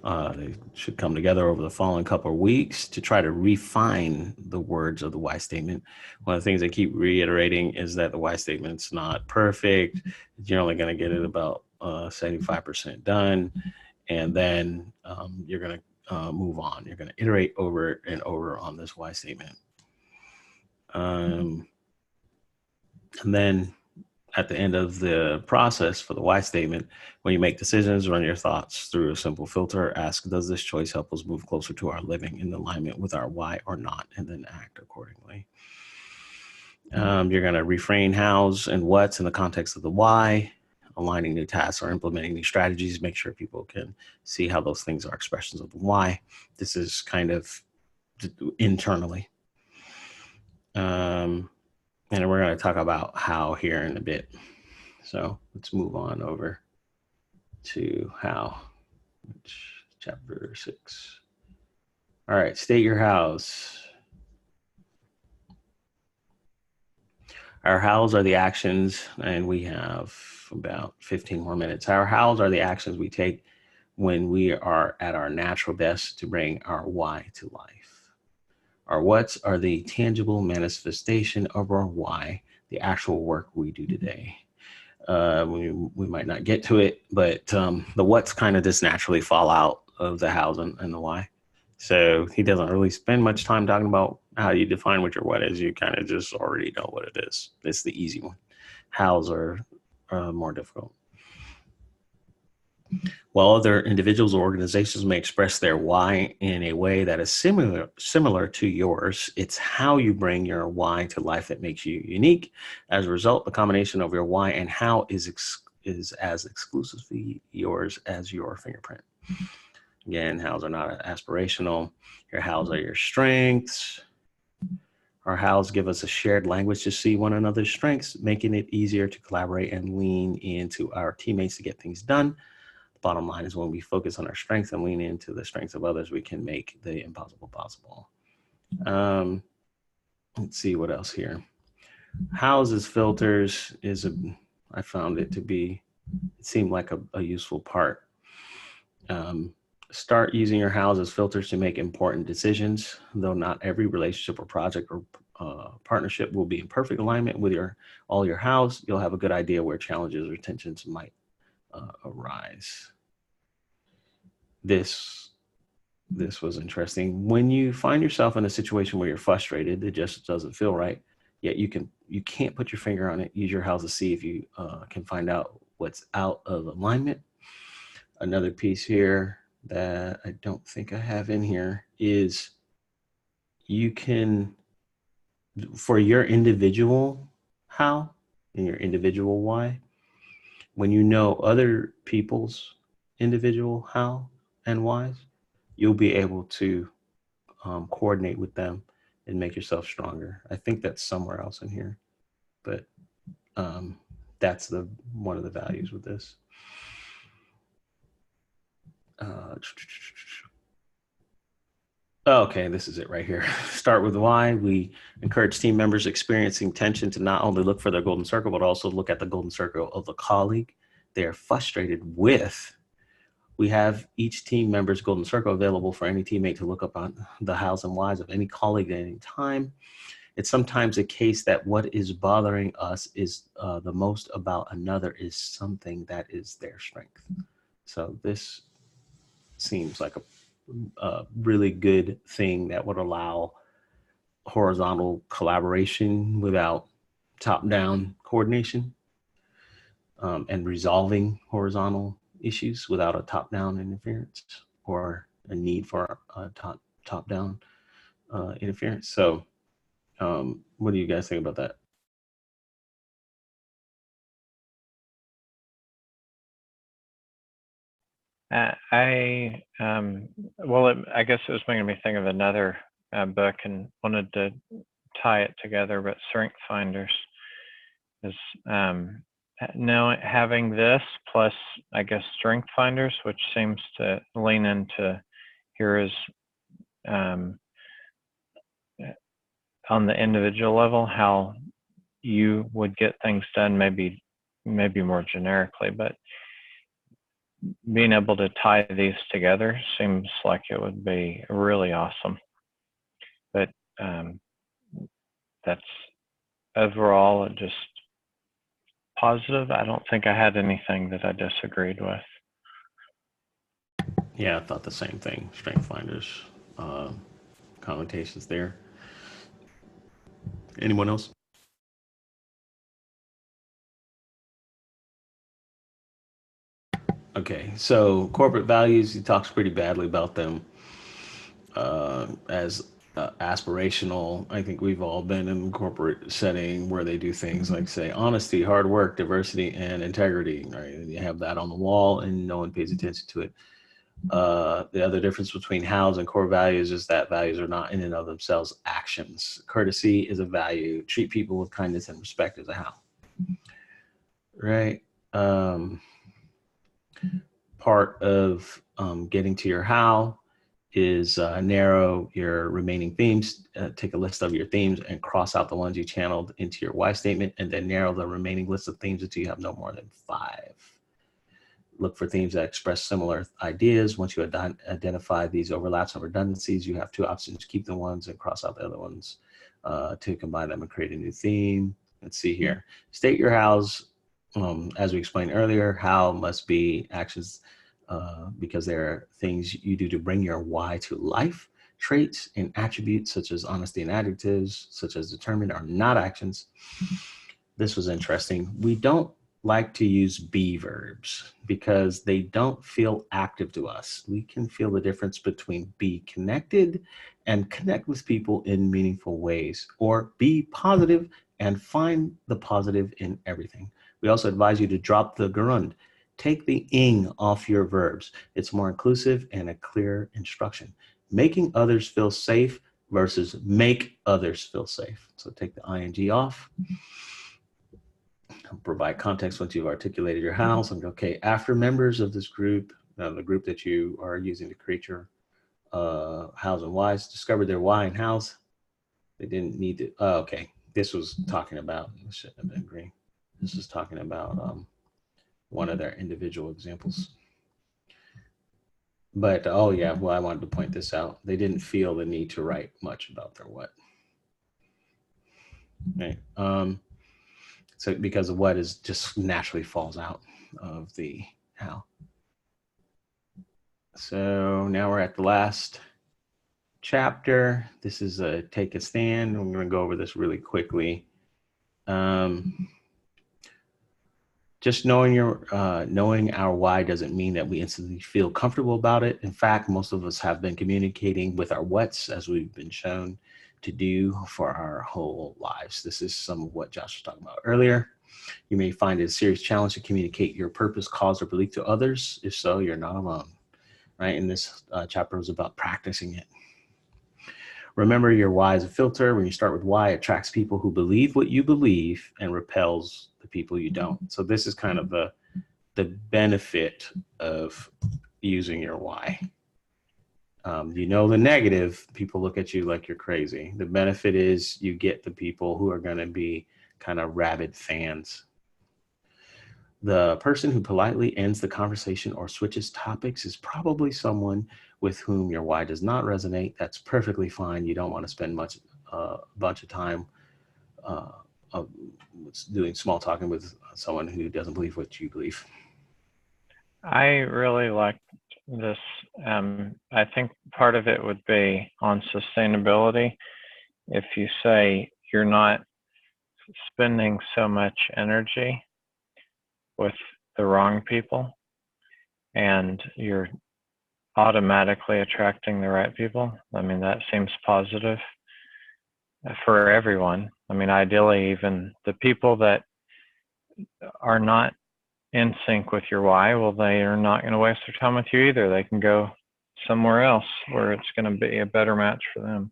They should come together over the following couple of weeks to try to refine the words of the why statement. One of the things I keep reiterating is that the why statement's not perfect. You're only going to get it about 75% done. And then you're going to move on. You're going to iterate over and over on this why statement. And then at the end of the process for the why statement, when you make decisions, run your thoughts through a simple filter. Ask, does this choice help us move closer to our living in alignment with our why or not? And then act accordingly. You're going to refrain hows and whats in the context of the why, aligning new tasks or implementing new strategies. Make sure people can see how those things are expressions of the why. This is kind of internally. And we're going to talk about how here in a bit. So let's move on over to how, which chapter 6. All right, state your hows. Our hows are the actions, and we have about 15 more minutes. Our hows are the actions we take when we are at our natural best to bring our why to life. Our whats are the tangible manifestation of our why, the actual work we do today. We might not get to it, but the what's kind of just naturally fall out of the hows and the why. So he doesn't really spend much time talking about how you define what your what is. You kind of just already know what it is. It's the easy one. Hows are more difficult. While other individuals or organizations may express their why in a way that is similar to yours, it's how you bring your why to life that makes you unique. As a result, the combination of your why and how is as exclusively yours as your fingerprint. Again, hows are not aspirational. Your hows are your strengths. Our hows give us a shared language to see one another's strengths, making it easier to collaborate and lean into our teammates to get things done. Bottom line is when we focus on our strengths and lean into the strengths of others, we can make the impossible possible. let's see what else here. Hows as filters is I found it to be, it seemed like a useful part. Start using your hows as filters to make important decisions. Though not every relationship or project or partnership will be in perfect alignment with all your hows, you'll have a good idea where challenges or tensions might arise. This was interesting. When you find yourself in a situation where you're frustrated, it just doesn't feel right, yet you can't put your finger on it, use your hows to see if you can find out what's out of alignment. Another piece here that I don't think I have in here is you can, for your individual how and your individual why, when you know other people's individual how and whys, you'll be able to coordinate with them and make yourself stronger. I think that's somewhere else in here, but that's one of the values with this. Okay, this is it right here. Start with why. We encourage team members experiencing tension to not only look for their golden circle, but also look at the golden circle of the colleague they are frustrated with. We have each team member's golden circle available for any teammate to look up on the hows and whys of any colleague at any time. It's sometimes a case that what is bothering us is the most about another is something that is their strength. So this seems like a really good thing that would allow horizontal collaboration without top-down coordination, and resolving horizontal issues without a top-down interference or a need for a top-down interference. So what do you guys think about that? I guess it was making me think of another book and wanted to tie it together, but Strength Finders is having this plus, I guess, Strength Finders, which seems to lean into here is on the individual level, how you would get things done, maybe more generically, but being able to tie these together seems like it would be really awesome. But that's overall just positive. I don't think I had anything that I disagreed with. Yeah, I thought the same thing. Strength Finders, connotations there. Anyone else? Okay, so corporate values, he talks pretty badly about them as aspirational. I think we've all been in a corporate setting where they do things like say honesty, hard work, diversity, and integrity. Right? You have that on the wall and no one pays attention to it. The other difference between hows and core values is that values are not in and of themselves actions. Courtesy is a value. Treat people with kindness and respect is a how. Right? Part of getting to your how is narrow your remaining themes. Take a list of your themes and cross out the ones you channeled into your why statement, and then narrow the remaining list of themes until you have no more than 5. Look for themes that express similar ideas. Once you identify these overlaps and redundancies, you have 2 options: keep the ones and cross out the other ones to combine them and create a new theme. Let's see here. State your hows. As we explained earlier, how must be actions because there are things you do to bring your why to life. Traits and attributes such as honesty and adjectives such as determined are not actions. This was interesting. We don't like to use be verbs because they don't feel active to us. We can feel the difference between be connected and connect with people in meaningful ways, or be positive and find the positive in everything. We also advise you to drop the gerund. Take the ing off your verbs. It's more inclusive and a clear instruction. Making others feel safe versus make others feel safe. So take the ing off. Provide context once you've articulated your hows. And okay, after members of this group, the group that you are using to create your hows and whys, discover their why and hows. They didn't need to. Oh, okay. This was talking about, this shouldn't have been green. This is talking about one of their individual examples. But, oh yeah, well, I wanted to point this out. They didn't feel the need to write much about their what. Right. So because of what is just naturally falls out of the how. So now we're at the last chapter. This is a take a stand. I'm going to go over this really quickly. Just knowing our why doesn't mean that we instantly feel comfortable about it. In fact, most of us have been communicating with our whats, as we've been shown to do for our whole lives. This is some of what Josh was talking about earlier. You may find it a serious challenge to communicate your purpose, cause, or belief to others. If so, you're not alone, right? And this chapter was about practicing it. Remember, your why is a filter. When you start with why, it attracts people who believe what you believe and repels the people you don't. So this is kind of the benefit of using your why. You know the negative, people look at you like you're crazy. The benefit is you get the people who are going to be kind of rabid fans. The person who politely ends the conversation or switches topics is probably someone with whom your why does not resonate. That's perfectly fine. You don't want to spend a bunch of time doing small talking with someone who doesn't believe what you believe. I really like this. I think part of it would be on sustainability. If you say you're not spending so much energy with the wrong people and you're automatically attracting the right people, I mean, that seems positive for everyone. I mean, ideally, even the people that are not in sync with your why, well, they are not going to waste their time with you either. They can go somewhere else where it's going to be a better match for them.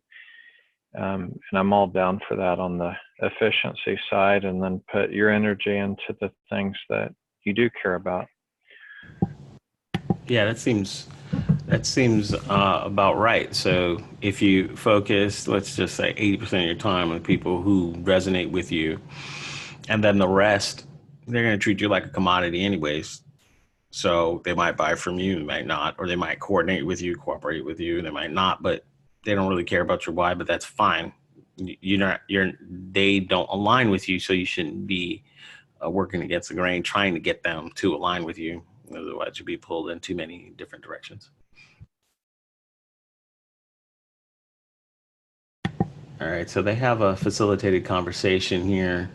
And I'm all down for that on the efficiency side, and then put your energy into the things that you do care about. Yeah, that seems about right. So if you focus, let's just say 80% of your time on people who resonate with you, and then the rest, they're going to treat you like a commodity anyways. So they might buy from you, they might not, or they might coordinate with you, cooperate with you, they might not, but they don't really care about your why, but that's fine. They don't align with you, so you shouldn't be working against the grain, trying to get them to align with you. Otherwise, you'll be pulled in too many different directions. All right, so they have a facilitated conversation here.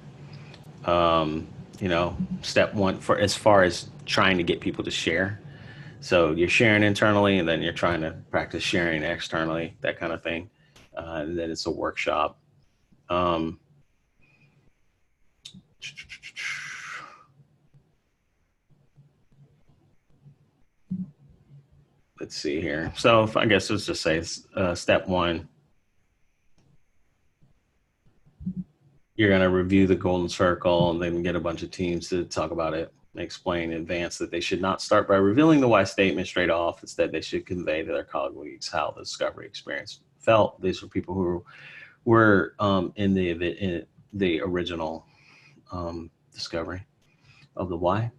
Step one for as far as trying to get people to share. So you're sharing internally, and then you're trying to practice sharing externally, that kind of thing. And then it's a workshop. Let's see here. So I guess let's just say step one. You're going to review the golden circle and then get a bunch of teams to talk about it. Explain in advance that they should not start by revealing the why statement straight off. Instead, they should convey to their colleagues how the discovery experience felt. These were people who were in the original discovery of the why.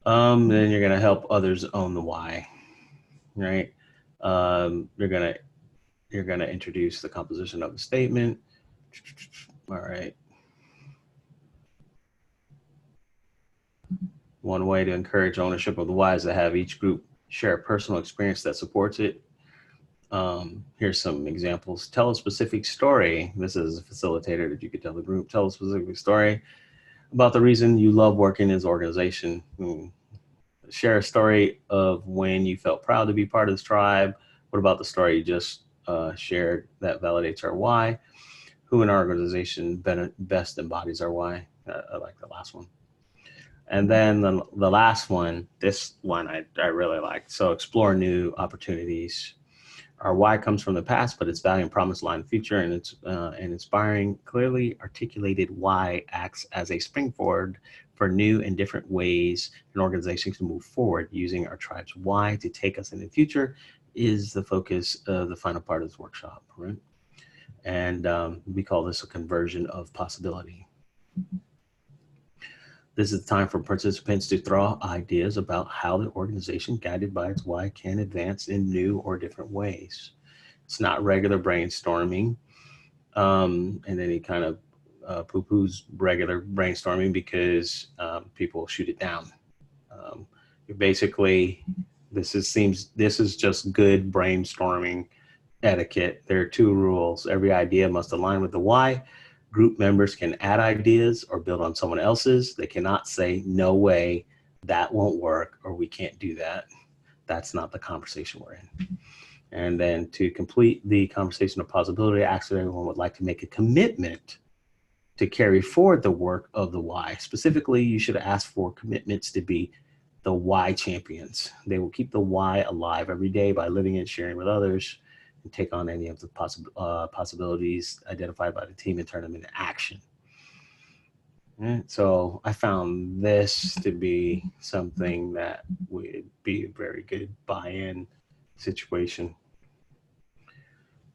Then you're going to help others own the why, right? You're going to introduce the composition of the statement. All right. One way to encourage ownership of the why is to have each group share a personal experience that supports it. Here's some examples. Tell a specific story. This is a facilitator that you could tell the group. Tell a specific story about the reason you love working in this organization. Share a story of when you felt proud to be part of this tribe. What about the story you just shared that validates our why? Who in our organization best embodies our why? I like the last one. And then the last one, this one I really like. So explore new opportunities. Our why comes from the past, but its value and promise lie in the future, and it's an inspiring, clearly articulated why acts as a springboard for new and different ways an organization can move forward. Using our tribe's why to take us in the future is the focus of the final part of this workshop, right? And we call this a conversion of possibility. This is the time for participants to throw out ideas about how the organization, guided by its why, can advance in new or different ways. It's not regular brainstorming. And then he kind of poo-poos regular brainstorming because people shoot it down. Basically, this is just good brainstorming etiquette. There are 2 rules. Every idea must align with the why. Group members can add ideas or build on someone else's. They cannot say, no way, that won't work, or we can't do that. That's not the conversation we're in. And then to complete the conversation of possibility, actually everyone would like to make a commitment to carry forward the work of the why. Specifically, you should ask for commitments to be the why champions. They will keep the why alive every day by living and sharing with others, and take on any of the possibilities identified by the team and turn them into action. And so I found this to be something that would be a very good buy-in situation.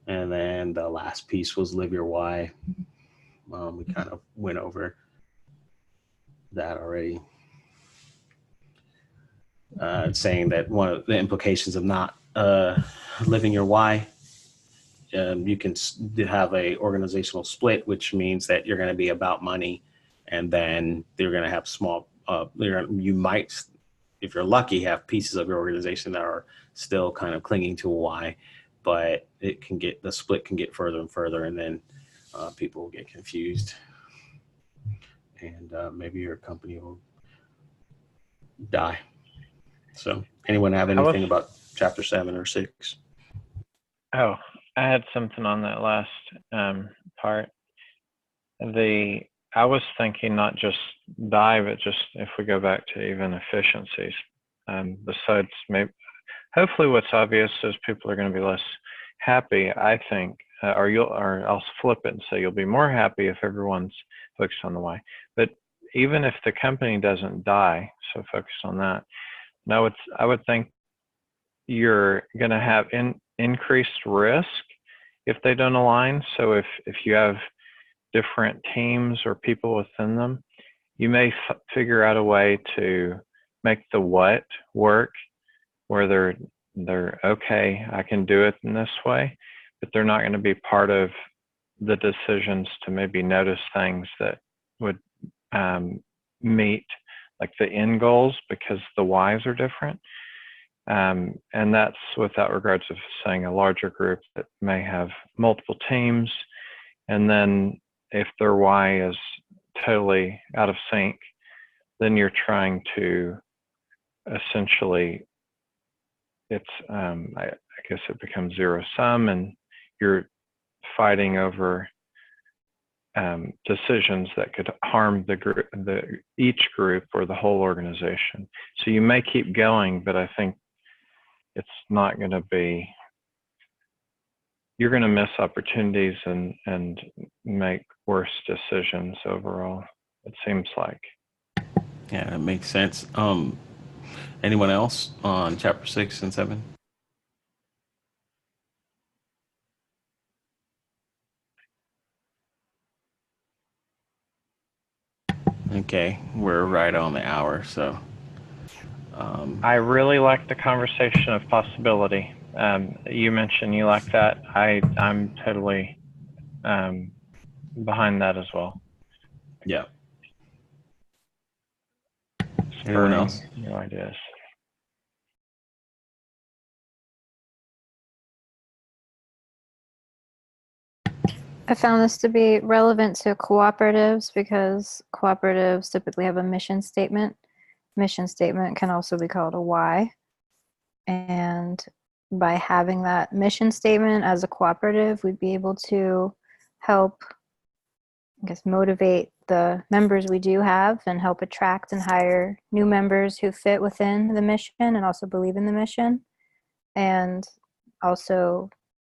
And then the last piece was live your why. We kind of went over that already. Saying that one of the implications of not living your why, you can have a organizational split, which means that you're going to be about money, and then they're going to have small, you might, if you're lucky, have pieces of your organization that are still kind of clinging to a why, but the split can get further and further, and then people will get confused, and maybe your company will die. So anyone have anything about chapter 7 or 6? Oh, I had something on that last part. I was thinking not just die, but just if we go back to even efficiencies. Besides, maybe, hopefully, what's obvious is people are going to be less happy. I think, or I'll flip it and say you'll be more happy if everyone's focused on the why. But even if the company doesn't die, so focus on that. Now, I would think you're going to have increased risk if they don't align. So if you have different teams or people within them, you may figure out a way to make the what work, where they're okay, I can do it in this way, but they're not going to be part of the decisions to maybe notice things that would meet like the end goals, because the whys are different. And that's without regards of saying a larger group that may have multiple teams. And then if their why is totally out of sync, then you're trying to essentially, I guess it becomes zero sum, and you're fighting over decisions that could harm each group or the whole organization. So you may keep going, but I think it's not going to be, you're going to miss opportunities and make worse decisions overall, it seems like. Yeah, that makes sense. Anyone else on chapter 6 and 7? Okay, we're right on the hour, so. I really like the conversation of possibility. You mentioned you like that. I'm totally behind that as well. Yeah. Anyone else? New ideas. I found this to be relevant to cooperatives because cooperatives typically have a mission statement. Mission statement can also be called a why. And by having that mission statement as a cooperative, we'd be able to help, I guess, motivate the members we do have and help attract and hire new members who fit within the mission and also believe in the mission, and also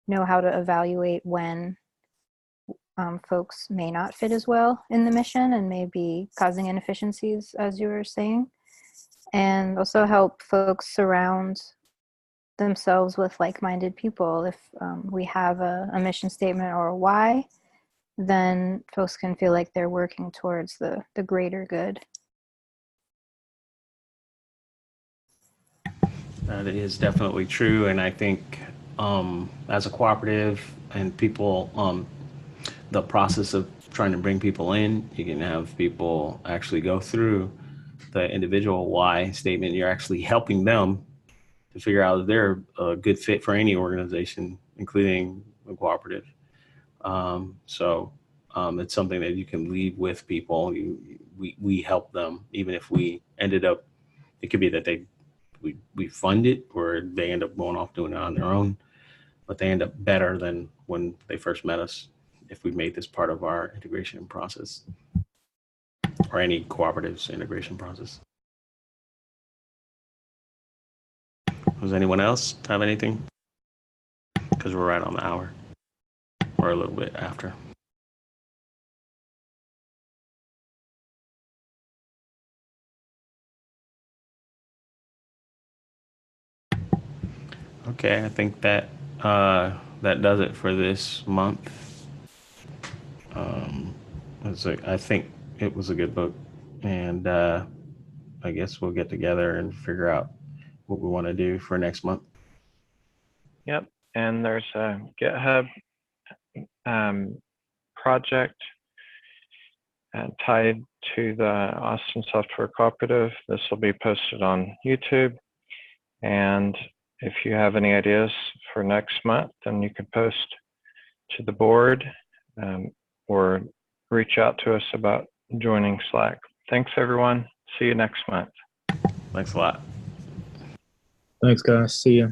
know how to evaluate when folks may not fit as well in the mission and may be causing inefficiencies, as you were saying, and also help folks surround themselves with like-minded people. If we have a mission statement or a why, then folks can feel like they're working towards the greater good. That is definitely true, and I think as a cooperative and people, the process of trying to bring people in, you can have people actually go through the individual why statement. You're actually helping them to figure out if they're a good fit for any organization, including a cooperative. So it's something that you can leave with people. We help them, even if we ended up, it could be that we fund it or they end up going off doing it on their own, but they end up better than when they first met us if we made this part of our integration process or any cooperative's integration process. Does anyone else have anything? Because we're right on the hour or a little bit after. Okay, I think that that does it for this month. I think it was a good book, and I guess we'll get together and figure out what we want to do for next month. Yep, and there's a GitHub project tied to the Austin Software Cooperative. This will be posted on YouTube, and if you have any ideas for next month, then you can post to the board or reach out to us about joining Slack. Thanks, everyone. See you next month. Thanks a lot. Thanks, guys. See ya.